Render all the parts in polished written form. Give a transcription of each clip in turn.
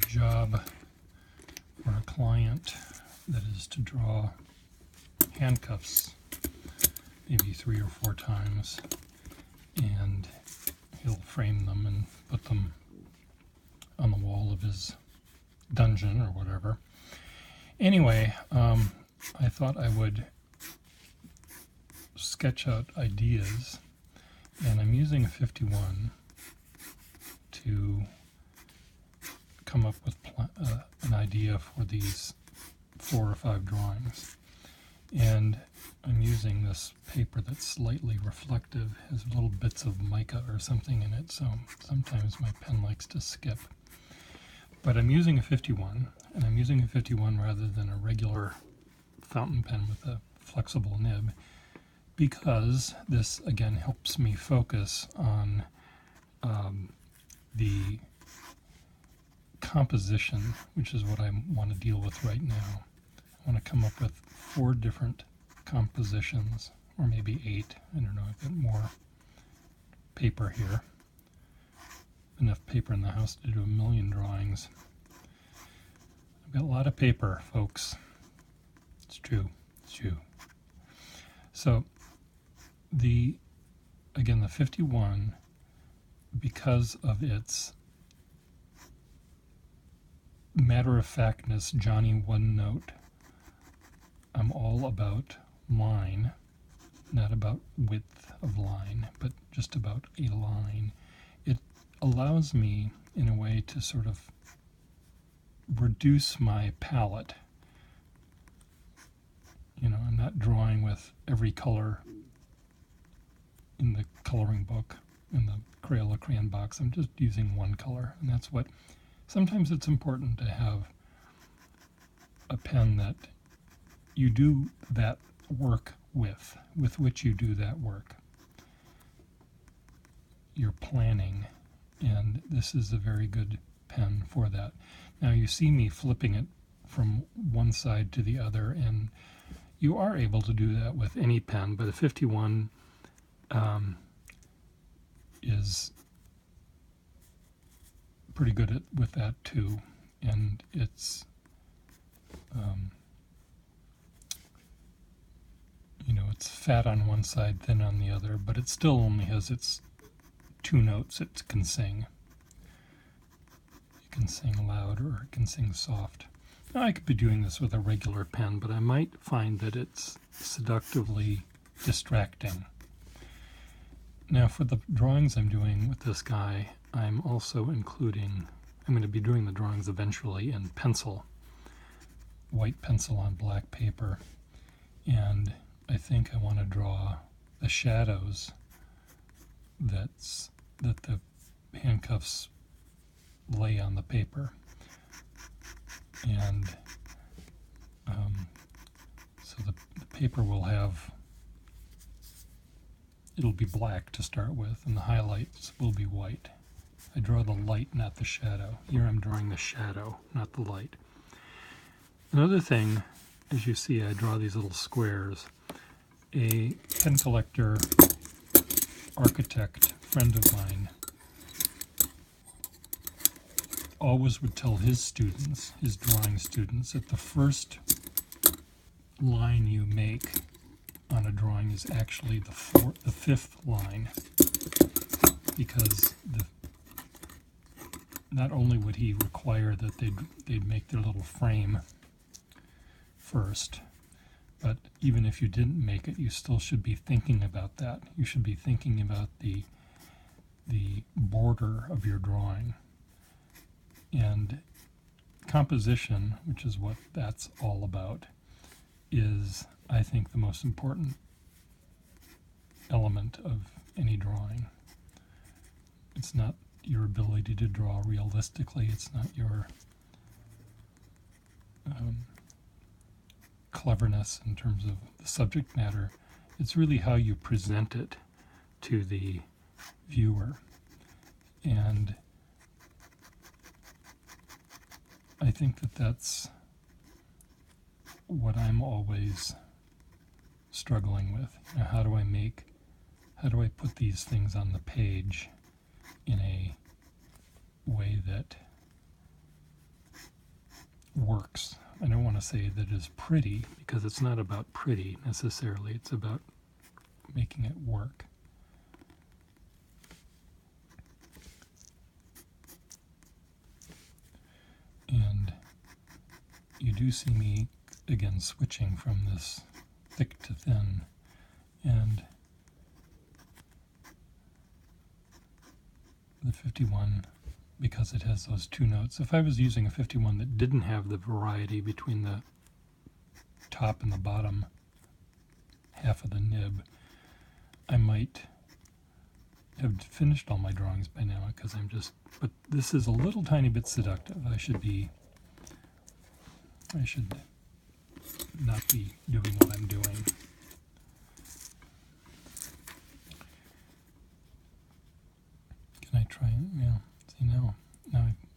job for a client that is to draw handcuffs maybe 3 or 4 times, and he'll frame them and put them on the wall of his dungeon or whatever. Anyway, I thought I would sketch out ideas, and I'm using a 51 to come up with an idea for these 4 or 5 drawings. And I'm using this paper that's slightly reflective, has little bits of mica or something in it, so sometimes my pen likes to skip. But I'm using a 51, and I'm using a 51 rather than a regular fountain pen with a flexible nib, because this again helps me focus on the composition, which is what I want to deal with right now. I want to come up with 4 different compositions, or maybe 8. I don't know, I've got more paper here. Enough paper in the house to do a million drawings. I've got a lot of paper, folks. It's true. It's true. So the 51, because of its matter-of-factness, Johnny one note, I'm all about line, not about width of line, but just about a line. It allows me, in a way, to sort of reduce my palette. You know, I'm not drawing with every color in the coloring book, in the Crayola crayon box. I'm just using one color, and that's what, sometimes it's important to have a pen that you do that work with which you do that work. You're planning, and this is a very good pen for that. Now you see me flipping it from one side to the other, and you are able to do that with any pen, but a 51 is pretty good with that too, and it's it's fat on one side, thin on the other, but it still only has its 2 notes it can sing. It can sing loud or it can sing soft. Now, I could be doing this with a regular pen, but I might find that it's seductively distracting. Now, for the drawings I'm doing with this guy, I'm also including, I'm going to be doing the drawings eventually in pencil, white pencil on black paper, and I think I want to draw the shadows that the handcuffs lay on the paper. And so the paper will have, it'll be black to start with, and the highlights will be white. I draw the light, not the shadow. Here I'm drawing the shadow, not the light. Another thing, as you see, I draw these little squares. A pen collector, architect friend of mine, always would tell his students, his drawing students, that the first line you make on a drawing is actually the 5th line, because not only would he require that they'd make their little frame first, but even if you didn't make it, you still should be thinking about that. You should be thinking about the border of your drawing. And composition, which is what that's all about, is, I think, the most important element of any drawing. It's not your ability to draw realistically. It's not your cleverness in terms of the subject matter. It's really how you present it to the viewer. And I think that that's what I'm always struggling with. You know, how do I put these things on the page in a way that want to say that is pretty, because it's not about pretty necessarily, it's about making it work. And you do see me again switching from this thick to thin, and the 51, because it has those two notes. If I was using a 51 that didn't have the variety between the top and the bottom half of the nib, I might have finished all my drawings by now, because but this is a little tiny bit seductive. I should not be doing what I'm doing. Can I try? Yeah. See now.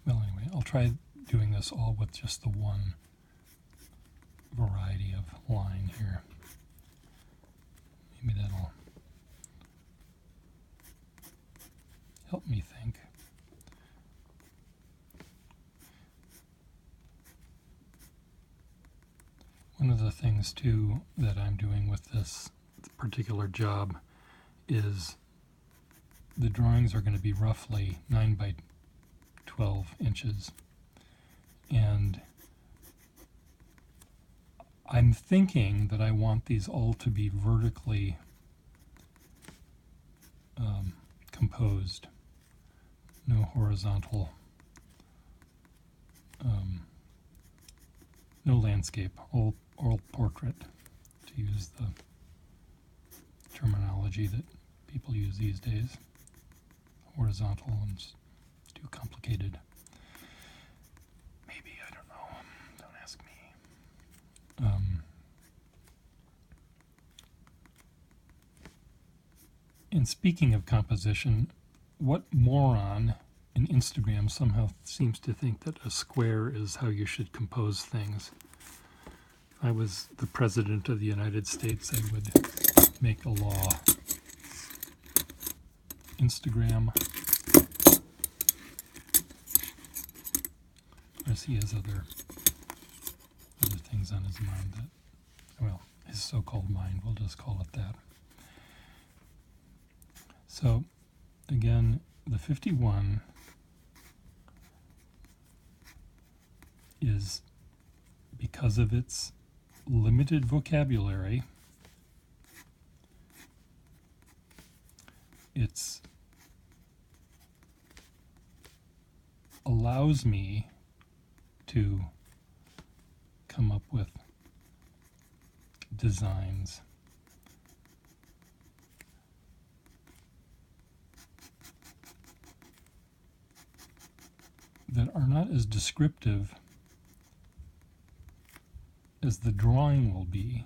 Well, anyway, I'll try doing this all with just the one variety of line here. Maybe that'll help me think. One of the things too that I'm doing with this particular job is the drawings are going to be roughly 9 by 12 inches, and I'm thinking that I want these all to be vertically composed, no horizontal, no landscape, all portrait, to use the terminology that people use these days. Horizontal and too complicated. Maybe, I don't know. Don't ask me. And speaking of composition, what moron in Instagram somehow seems to think that a square is how you should compose things? If I was the President of the United States, I would make a law. Instagram. Or he has other things on his mind that, well, his so-called mind, we'll just call it that. So, again, the 51 is, because of its limited vocabulary, it allows me to come up with designs that are not as descriptive as the drawing will be,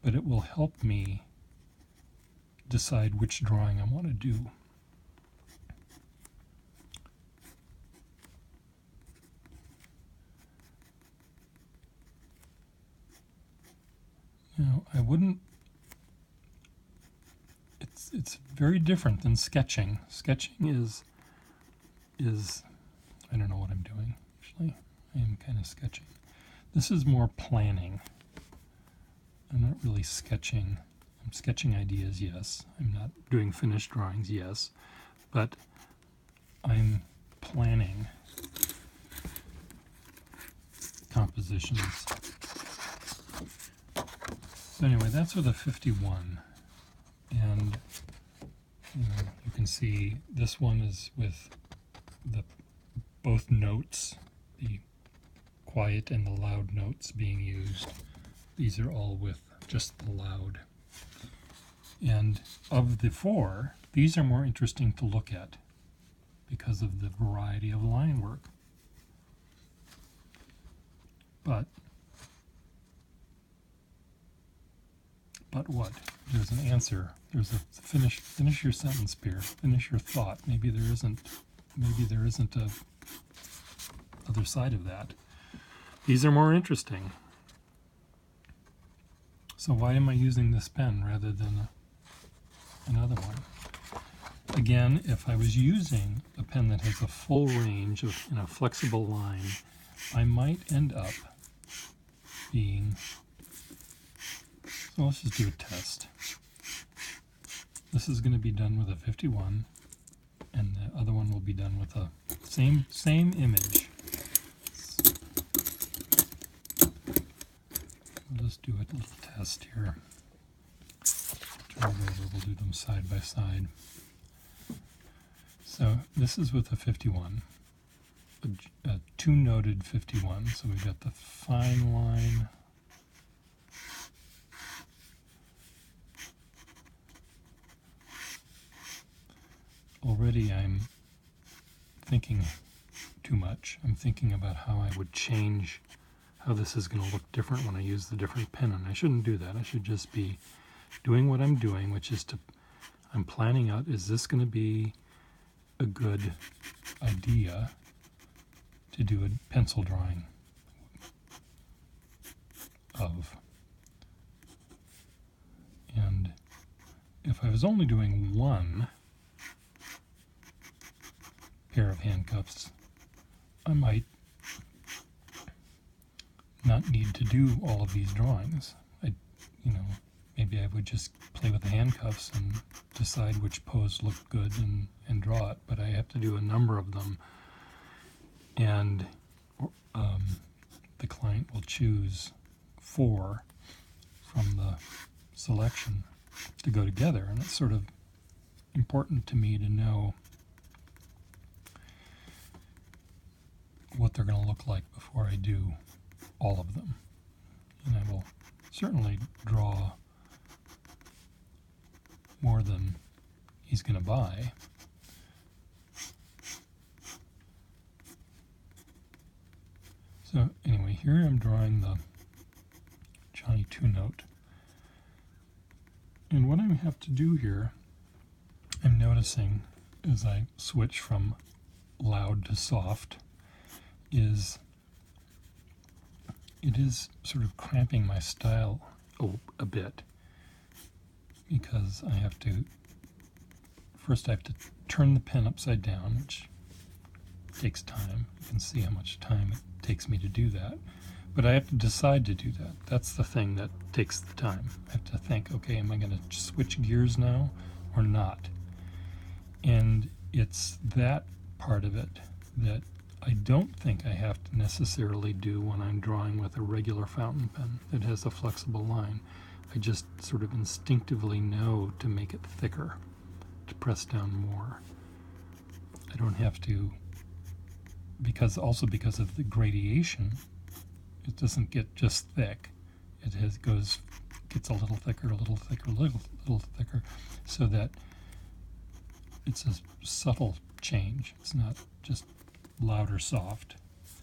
but it will help me decide which drawing I want to do. You know, I wouldn't, it's very different than sketching. Sketching is I don't know what I'm doing, actually. I am kind of sketching. This is more planning. I'm not really sketching. I'm sketching ideas, yes. I'm not doing finished drawings, yes. But I'm planning compositions. So anyway, that's with a 51. And you can see this one is with the both notes, the quiet and the loud notes being used. These are all with just the loud. And of the four, these are more interesting to look at because of the variety of line work. But what? There's an answer. There's a finish your sentence, Pierre. Finish your thought. Maybe there isn't a other side of that. These are more interesting. So why am I using this pen rather than another one? Again, if I was using a pen that has a full range of in a flexible line, I might end up being, so let's just do a test. This is going to be done with a 51, and the other one will be done with a same image. We'll just do a little test here. We'll do them side by side. So this is with a 51, a two-noted 51. So we've got the fine line, already I'm thinking too much. I'm thinking about how I would change, how this is going to look different when I use the different pen, and I shouldn't do that. I should just be doing what I'm doing, which is I'm planning out, is this going to be a good idea to do a pencil drawing of? And if I was only doing one pair of handcuffs, I might not need to do all of these drawings. Maybe I would just play with the handcuffs and decide which pose looked good and draw it, but I have to do a number of them, and the client will choose 4 from the selection to go together, and it's sort of important to me to know what they're going to look like before I do all of them. And I will certainly draw more than he's going to buy. So anyway, here I'm drawing the Johnny 2-note. And what I have to do here, I'm noticing as I switch from loud to soft, is it is sort of cramping my style a bit, because I have to turn the pen upside down, which takes time. You can see how much time it takes me to do that. But I have to decide to do that. That's the thing that takes the time. I have to think, okay, am I going to switch gears now or not? And it's that part of it that I don't think I have to necessarily do when I'm drawing with a regular fountain pen that has a flexible line. I just sort of instinctively know to make it thicker, to press down more. I don't have to, because of the gradation, it doesn't get just thick. It gets a little thicker, a little thicker, a little thicker, so that it's a subtle change. It's not just loud or soft.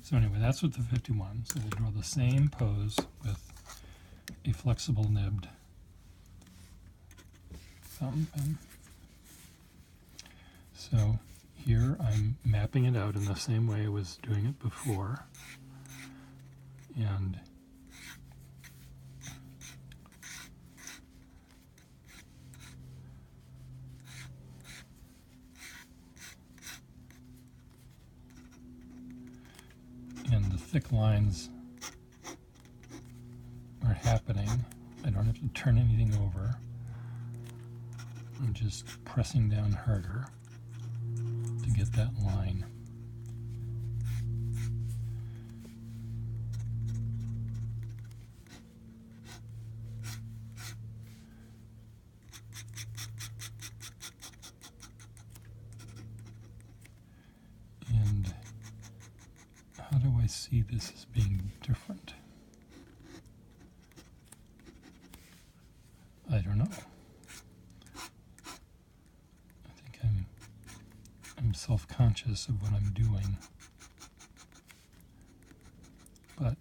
So anyway, that's with the 51. So we'll draw the same pose with a flexible nibbed fountain pen. So here I'm mapping it out in the same way I was doing it before, and the thick lines are happening. I don't have to turn anything over. I'm just pressing down harder to get that line. And how do I see this as being different? I don't know. I think I'm self-conscious of what I'm doing. But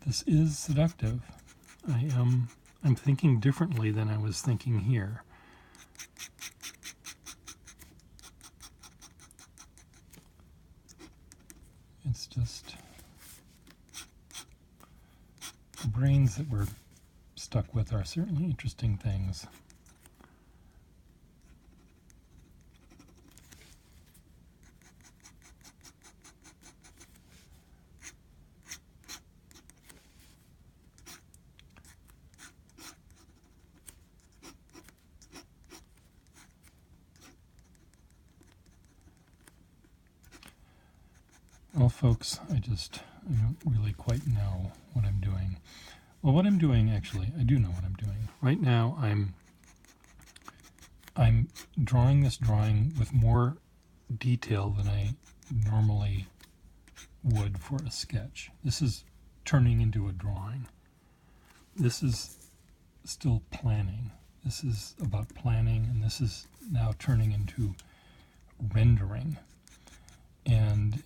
this is seductive. I'm thinking differently than I was thinking here. It's just the brains that we're stuck with are certainly interesting things. Well, folks, I don't really quite know what I'm doing. Well, what I'm doing, actually, I do know what I'm doing. Right now, I'm drawing this drawing with more detail than I normally would for a sketch. This is turning into a drawing. This is still planning. This is about planning, and this is now turning into rendering. And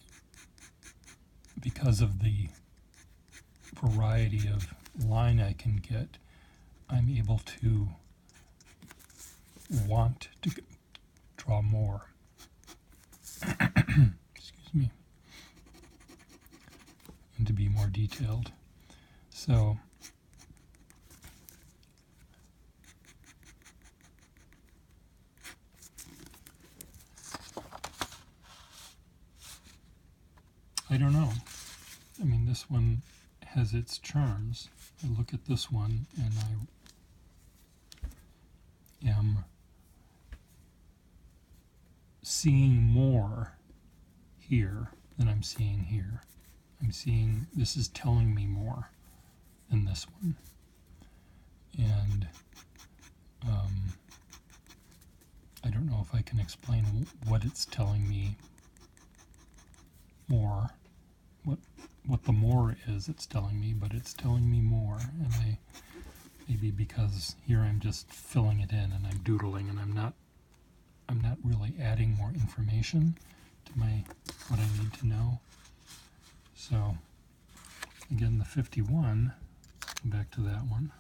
because of the variety of line I can get, I'm able to want to draw more. Excuse me. And to be more detailed. So I don't know. I mean, this one has its charms. I look at this one and I am seeing more here than I'm seeing here. I'm seeing, this is telling me more than this one. And I don't know if I can explain what it's telling me more. What the more is it's telling me, but it's telling me more. And maybe because here I'm just filling it in and I'm doodling and I'm not really adding more information to what I need to know. So again, the 51, back to that one.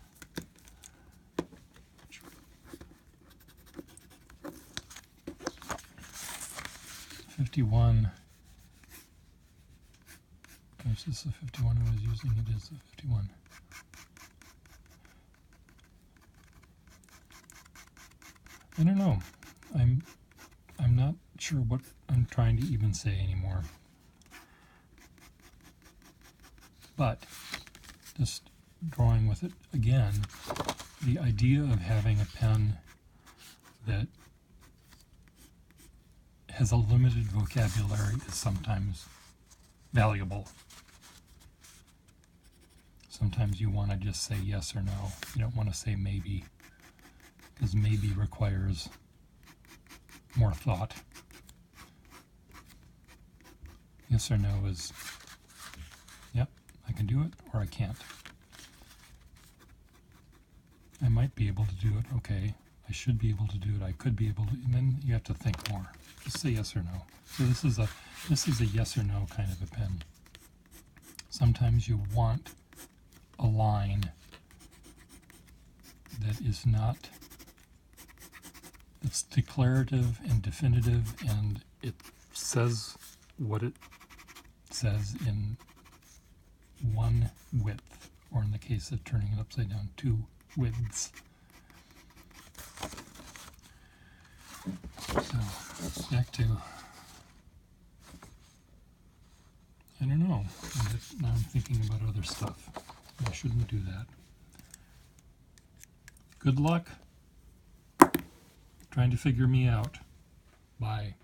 51. Is this the 51 I was using? It is the 51. I don't know. I'm not sure what I'm trying to even say anymore. But just drawing with it again, the idea of having a pen that has a limited vocabulary is sometimes valuable. Sometimes you want to just say yes or no. You don't want to say maybe, because maybe requires more thought. Yes or no is, yep, I can do it, or I can't. I might be able to do it, okay. I should be able to do it, I could be able to, and then you have to think more. Just say yes or no. So this is a yes or no kind of a pen. Sometimes you want a line that is not, it's declarative and definitive, and it says what it says in one width, or in the case of turning it upside down, 2 widths. So back to, I don't know, now I'm thinking about other stuff. I shouldn't do that. Good luck trying to figure me out. Bye.